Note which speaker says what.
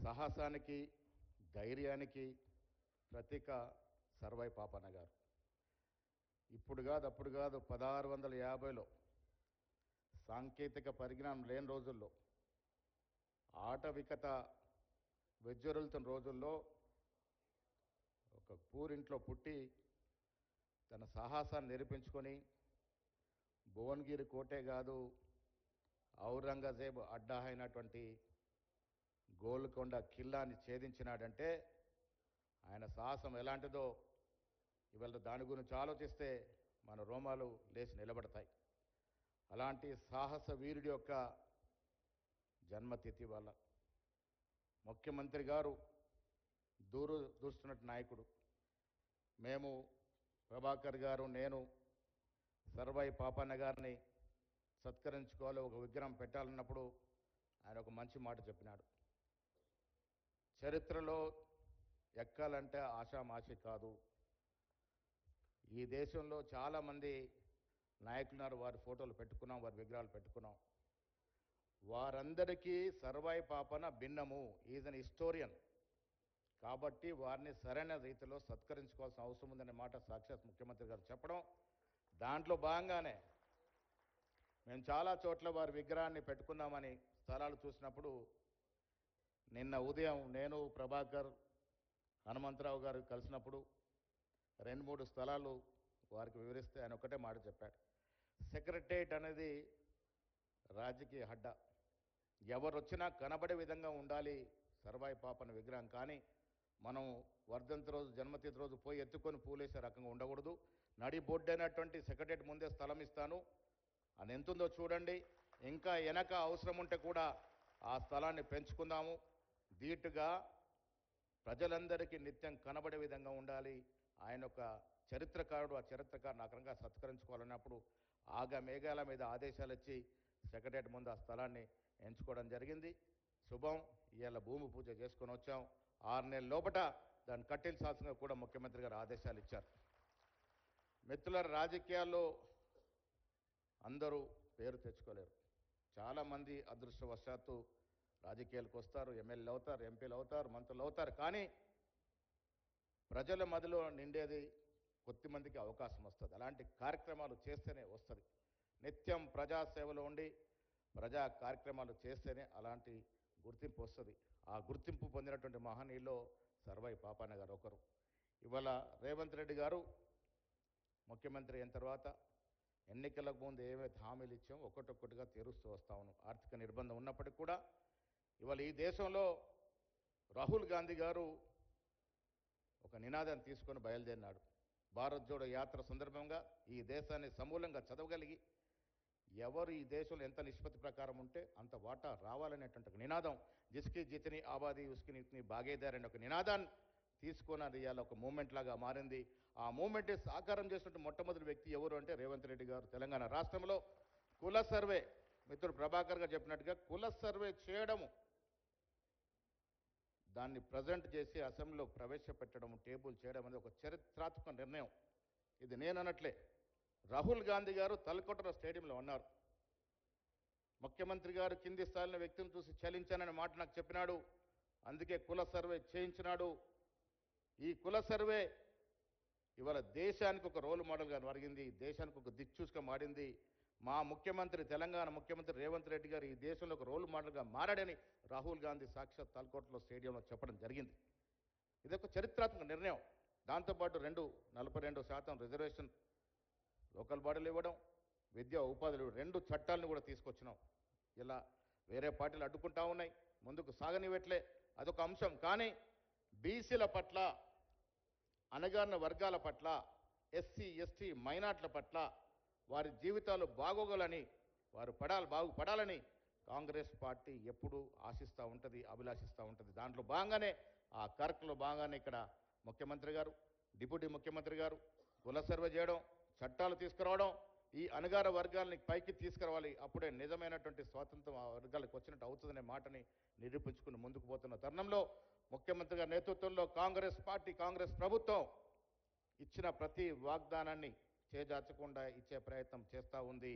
Speaker 1: సాహసానికి ధైర్యానికి ప్రతీక సర్వై పాపన్న గారు. ఇప్పుడు కాదు అప్పుడు కాదు 1650లో సాంకేతిక పరిజ్ఞానం లేని రోజుల్లో ఆటవికత వెజ్జొరులుతున్న రోజుల్లో ఒక పూరింట్లో పుట్టి తన సాహసాన్ని నిరూపించుకొని భువనగిరి కోటే కాదు ఔరంగజేబు అడ్డా అయినటువంటి గోల్కొండ కిల్లాని ఛేదించినాడంటే ఆయన సాహసం ఎలాంటిదో ఇవాళ దాని గురించి ఆలోచిస్తే మన రోమాలు లేచి నిలబడతాయి. అలాంటి సాహస వీరుడి యొక్క జన్మతిథి వల్ల ముఖ్యమంత్రి గారు దూస్తున్నట్టు నాయకుడు. మేము ప్రభాకర్ గారు, నేను సర్వై పాపన్న గారిని సత్కరించుకోవాలి, ఒక విగ్రహం పెట్టాలన్నప్పుడు ఆయన ఒక మంచి మాట చెప్పినాడు. చరిత్రలో ఎక్కాలంటే ఆషామాషి కాదు. ఈ దేశంలో చాలామంది నాయకులున్నారు, వారి ఫోటోలు పెట్టుకున్నాం, వారి విగ్రహాలు పెట్టుకున్నాం. వారందరికీ సర్వై పాపన భిన్నము. Is an historian. కాబట్టి వారిని సరైన రీతిలో సత్కరించుకోవాల్సిన అవసరం ఉందనే మాట సాక్షాత్ ముఖ్యమంత్రి గారు చెప్పడం, దాంట్లో భాగంగానే మేము చాలా చోట్ల వారి విగ్రహాన్ని పెట్టుకున్నామని స్థలాలు చూసినప్పుడు నిన్న ఉదయం నేను ప్రభాకర్ హనుమంతరావు గారు కలిసినప్పుడు 2-3 స్థలాలు వారికి వివరిస్తే ఆయన ఒకటే మాట చెప్పాడు. సెక్రటేరియట్ అనేది రాజకీయ అడ్డా, ఎవరు వచ్చినా కనబడే విధంగా ఉండాలి సర్వై పాపన విగ్రహం. కానీ మనం వర్ధంతి రోజు, జన్మతిథి రోజు పోయి ఎత్తుకొని పూలేసే రకంగా ఉండకూడదు. నడి బొడ్డైనటువంటి సెక్రటేరియట్ ముందే స్థలం ఇస్తాను, అది ఎంతుందో చూడండి, ఇంకా వెనక అవసరం ఉంటే కూడా ఆ స్థలాన్ని పెంచుకుందాము. ధీటుగా ప్రజలందరికీ నిత్యం కనబడే విధంగా ఉండాలి. ఆయన ఒక చరిత్రకారుడు, ఆ చరిత్రకారుని రకంగా సత్కరించుకోవాలన్నప్పుడు ఆగ మేఘాల మీద ఆదేశాలు ఇచ్చి సెక్రటేరియట్ ముందు ఆ స్థలాన్ని ఎంచుకోవడం జరిగింది. శుభం. ఇవాళ భూమి పూజ చేసుకొని వచ్చాం. 6 నెలల లోపట దాన్ని కట్టించాల్సిందిగా కూడా ముఖ్యమంత్రి గారు ఆదేశాలు ఇచ్చారు. మిత్రుల, రాజకీయాల్లో అందరూ పేరు తెచ్చుకోలేరు. చాలామంది అదృష్టవశాత్తు రాజకీయాలకు వస్తారు, ఎమ్మెల్యేలు అవుతారు, ఎంపీలు అవుతారు, మంత్రులు అవుతారు. కానీ ప్రజల మదిలో నిండేది కొద్దిమందికి అవకాశం వస్తుంది. అలాంటి కార్యక్రమాలు చేస్తేనే వస్తుంది. నిత్యం ప్రజాసేవలో ఉండి ప్రజా కార్యక్రమాలు చేస్తేనే అలాంటి గుర్తింపు వస్తుంది. ఆ గుర్తింపు పొందినటువంటి మహనీయుల్లో సర్వై పాపన్న గారు ఒకరు. ఇవాళ రేవంత్ రెడ్డి గారు ముఖ్యమంత్రి అయిన తర్వాత ఎన్నికలకు ముందు ఏవైతే హామీలు ఇచ్చామో ఒక్కొక్కటిగా తీరుస్తూ వస్తా ఉన్నాం. ఆర్థిక నిర్బంధం ఉన్నప్పటికీ కూడా ఇవాళ ఈ దేశంలో రాహుల్ గాంధీ గారు ఒక నినాదాన్ని తీసుకొని బయలుదేరినాడు. భారత్ జోడో యాత్ర సందర్భంగా ఈ దేశాన్ని సమూలంగా చదవగలిగి ఎవరు ఈ దేశంలో ఎంత నిష్పత్తి ప్రకారం ఉంటే అంత వాటా రావాలనేటువంటి ఒక నినాదం, జిస్కి జితని ఆబాదీ ఉస్కి నితని భాగీదార్ అనే ఒక నినాదాన్ని తీసుకొని అది ఇవాళ ఒక మూమెంట్ లాగా మారింది. ఆ మూమెంట్ని సాకారం చేసినట్టు మొట్టమొదటి వ్యక్తి ఎవరు అంటే రేవంత్ రెడ్డి గారు. తెలంగాణ రాష్ట్రంలో కుల సర్వే, మిత్రుడు ప్రభాకర్ గారు చెప్పినట్టుగా కుల సర్వే చేయడము, దాన్ని ప్రజెంట్ చేసి అసెంబ్లీలో ప్రవేశపెట్టడం, టేబుల్ చేయడం అనేది ఒక చరిత్రాత్మక నిర్ణయం. ఇది నేను అనట్లే, రాహుల్ గాంధీ గారు తలకొట్టర స్టేడియంలో ఉన్నారు. ముఖ్యమంత్రి గారు కింది స్థాయిలో వ్యక్తిని చూసి చలించాననే మాట నాకు చెప్పినాడు. అందుకే కుల సర్వే చేయించినాడు. ఈ కుల సర్వే ఇవాళ దేశానికి ఒక రోల్ మోడల్గా మారింది, దేశానికి ఒక దిక్చూసుగా మారింది. మా ముఖ్యమంత్రి, తెలంగాణ ముఖ్యమంత్రి రేవంత్ రెడ్డి గారు ఈ దేశంలో ఒక రోల్ మోడల్గా మారాడని రాహుల్ గాంధీ సాక్షాత్ తలకోటలో స్టేడియంలో చెప్పడం జరిగింది. ఇది ఒక చరిత్రాత్మక నిర్ణయం. దాంతోపాటు 42% రిజర్వేషన్ లోకల్ బాడీలు ఇవ్వడం, విద్యా ఉపాధులు 2 చట్టాలను కూడా తీసుకొచ్చినాం. ఇలా వేరే పార్టీలు అడ్డుకుంటా ఉన్నాయి, ముందుకు సాగనివ్వట్లే, అదొక అంశం. కానీ బీసీల పట్ల, అణగారిన వర్గాల పట్ల, ఎస్సీ ఎస్టీ మైనార్టీల పట్ల వారి జీవితాలు బాగోగాలని, వారు బాగుపడాలని కాంగ్రెస్ పార్టీ ఎప్పుడూ ఆశిస్తూ ఉంటుంది, అభిలాషిస్తూ ఉంటుంది. దాంట్లో భాగంగానే, ఆ కార్యక్రమంలో భాగంగానే ఇక్కడ ముఖ్యమంత్రి గారు, డిప్యూటీ ముఖ్యమంత్రి గారు కుల సర్వే చేయడం, చట్టాలు తీసుకురావడం, ఈ అణగార వర్గాలని పైకి తీసుకురావాలి. అప్పుడే నిజమైనటువంటి స్వాతంత్రం ఆ వర్గాలకు వచ్చినట్టు అవుతుందనే మాటని నిరూపించుకుని ముందుకు పోతున్న తరుణంలో ముఖ్యమంత్రి గారి నేతృత్వంలో కాంగ్రెస్ పార్టీ, కాంగ్రెస్ ప్రభుత్వం ఇచ్చిన ప్రతి వాగ్దానాన్ని చేజార్చకుండా ఇచ్చే ప్రయత్నం చేస్తూ ఉంది.